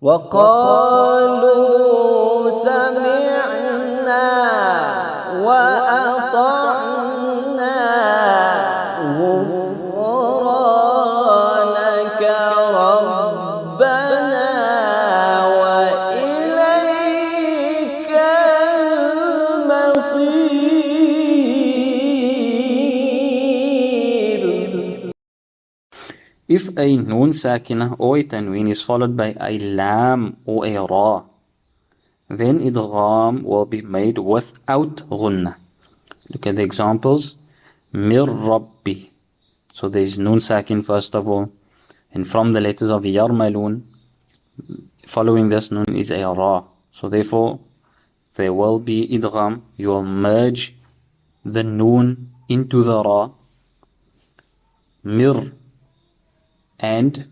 وقالوا سمعنا وأطعنا غفرانك ربنا وإليك المصير. If a noon sakinah or a tanween is followed by a lam or a ra, then idgham will be made without ghunnah. Look at the examples. Mir Rabbi. So there is noon sakin first of all, and from the letters of yarmalun, following this noon is a ra. So therefore, there will be idgham. You will merge the noon into the ra. Mir, and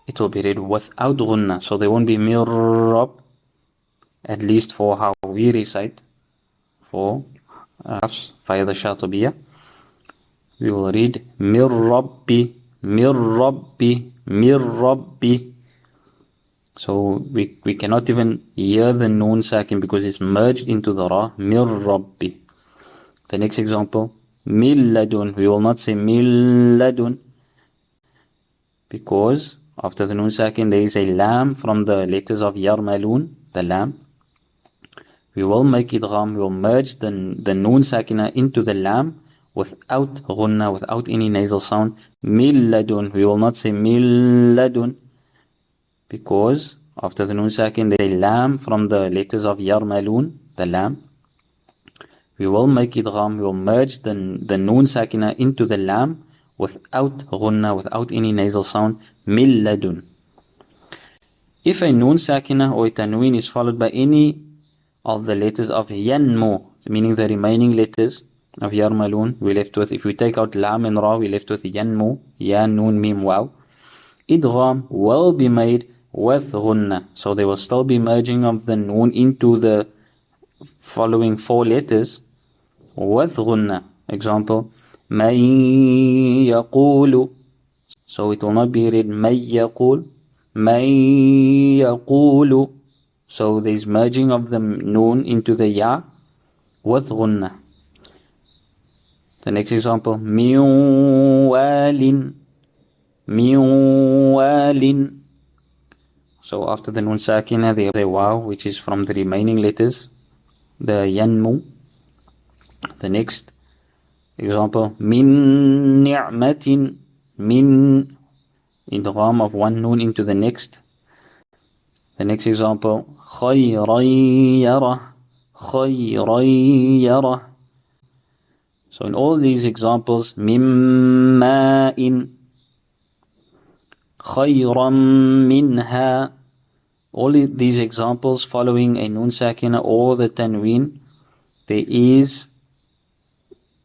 it will be read without ghunnah. So there won't be mirrab, at least for how we recite for via the Shatubiyah. We will read mirrabbi, mirrabbi, mirrabbi. So we cannot even hear the noon sakin because it's merged into the ra. Mirrabbi. The next example, milladun. We will not say milladun, because after the noon sakin there is a lam from the letters of yarmalun, the lam. We will make idgham, we will merge the noon sakina into the lam without ghunnah, without any nasal sound. Milladun. We will not say milladun, because after the noon sakin there is a lam from the letters of yarmalun, the lam. We will make idgham, we will merge the noon sakina into the lam without ghunnah, without any nasal sound. Milladun. If a noon sakina or a tanween is followed by any of the letters of yanmu, meaning the remaining letters of yarmalun, we left with, if we take out lam and ra, we left with yanmu, ya, noon, mim, waw. Idgham will be made with ghunnah. So there will still be merging of the noon into the following four letters with ghunnah. Example, man yaqulu. So it will not be read man yaqul, man yaqulu. So there is merging of the noon into the ya with ghunnah. The next example, min walin, min walin. So after the noon sakina there is a waw, which is from the remaining letters, the yanmu. The next example, min ni'matin, min, idgham of one noon into the next. The next example, khayran yarah, khayran yarah. So in all these examples, mimma'in, khayran minha. All these examples following a noon sakina or the tanween, there is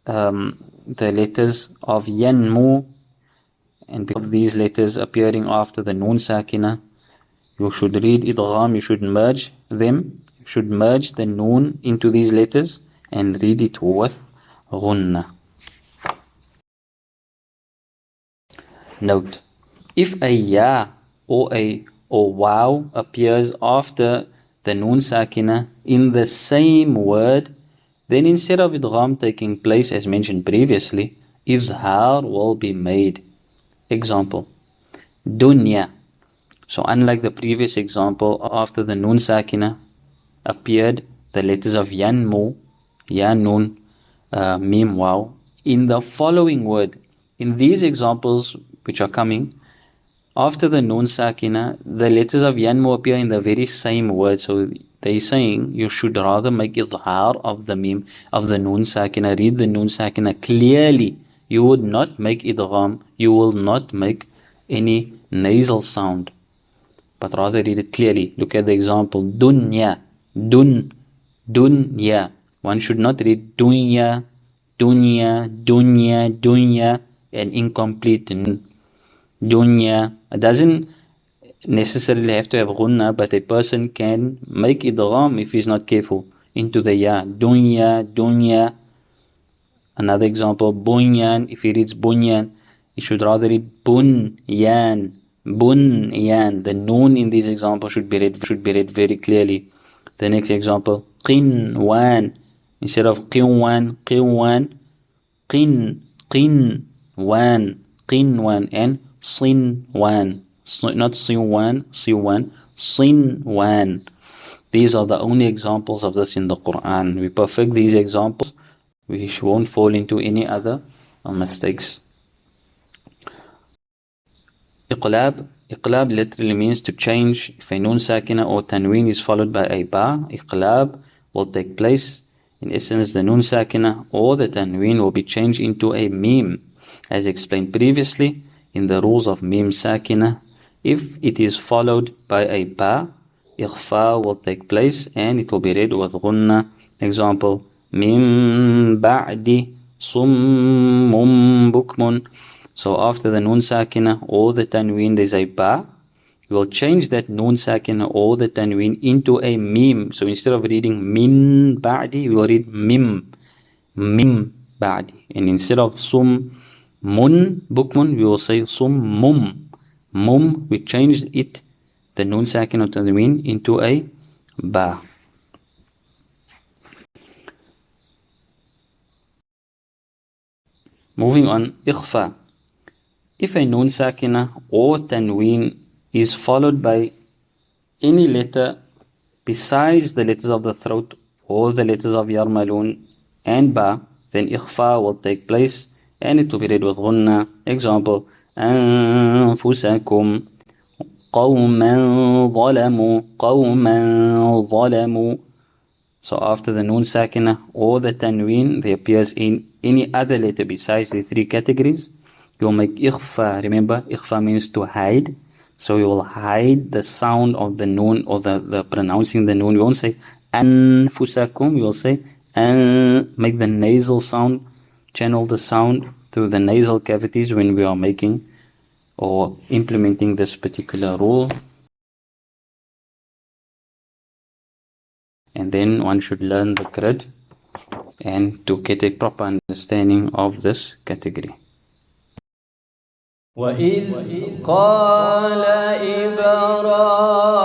the letters of yanmu, and because of these letters appearing after the noon sakina, you should read idgham, you should merge them, you should merge the noon into these letters and read it with ghunnah. Note, if a ya or waw appears after the noon sakina in the same word, then instead of idgham taking place as mentioned previously, izhar will be made. Example, dunya. So unlike the previous example, after the noon sakina appeared the letters of yanmu, ya, noon, mim, waw. In the following word, in these examples which are coming, after the noon sakina, the letters of yanmu appear in the very same word. So they are saying you should rather make izhar of the mim, of the noon sakina, read the noon sakina clearly. You would not make idgham, you will not make any nasal sound, but rather read it clearly. Look at the example, dunya, dunya. One should not read dunya, dunya, dunya, dunya, an incomplete dunya. It doesn't necessarily have to have ghunnah, but a person can make idgham if he's not careful into the ya. Dunya, dunya. Another example, bunyan. If he reads bunyan, he should rather read bunyan, Bunyan. The noon in these examples should be read very clearly. The next example, qinwan. Instead of qinwan, qinwan, qinwan, qinwan, and sinwan. Not sinwan, sinwan. These are the only examples of this in the Quran. We perfect these examples, we won't fall into any other mistakes. Iqlab. Iqlab literally means to change. If a noon sakina or tanween is followed by a ba, iqlab will take place. In essence, the noon sakina or the tanween will be changed into a meme, as explained previously in the rules of meme sakina. If it is followed by a ba, ikhfa will take place and it will be read with ghunna. Example, min ba'di summum bukmun. So after the noon sakina or the tanween, there's a ba. You will change that noon sakina or the tanween into a mim. So instead of reading min ba'di, you will read mim. Mim ba'di. And instead of sum mun bukmun, we will say sum mum. Mum, we changed it, the noon sakina or tanween, into a ba. Moving on, ikhfa. If a noon sakina or tanween is followed by any letter besides the letters of the throat or the letters of yarmalun and ba, then ikhfa will take place and it will be read with ghunna. Example, أنفسكم قوما ظلموا. So after the noon sakina or the tanween, there appears in any other letter besides the three categories, you will make ikhfa. Remember, ikhfa means to hide. So you will hide the sound of the noon or the pronouncing the noon. You won't say anfusakum. You will say make the nasal sound, channel the sound through the nasal cavities when we are making or implementing this particular rule. And then one should learn the grid and to get a proper understanding of this category. وإذ قال إبراهيم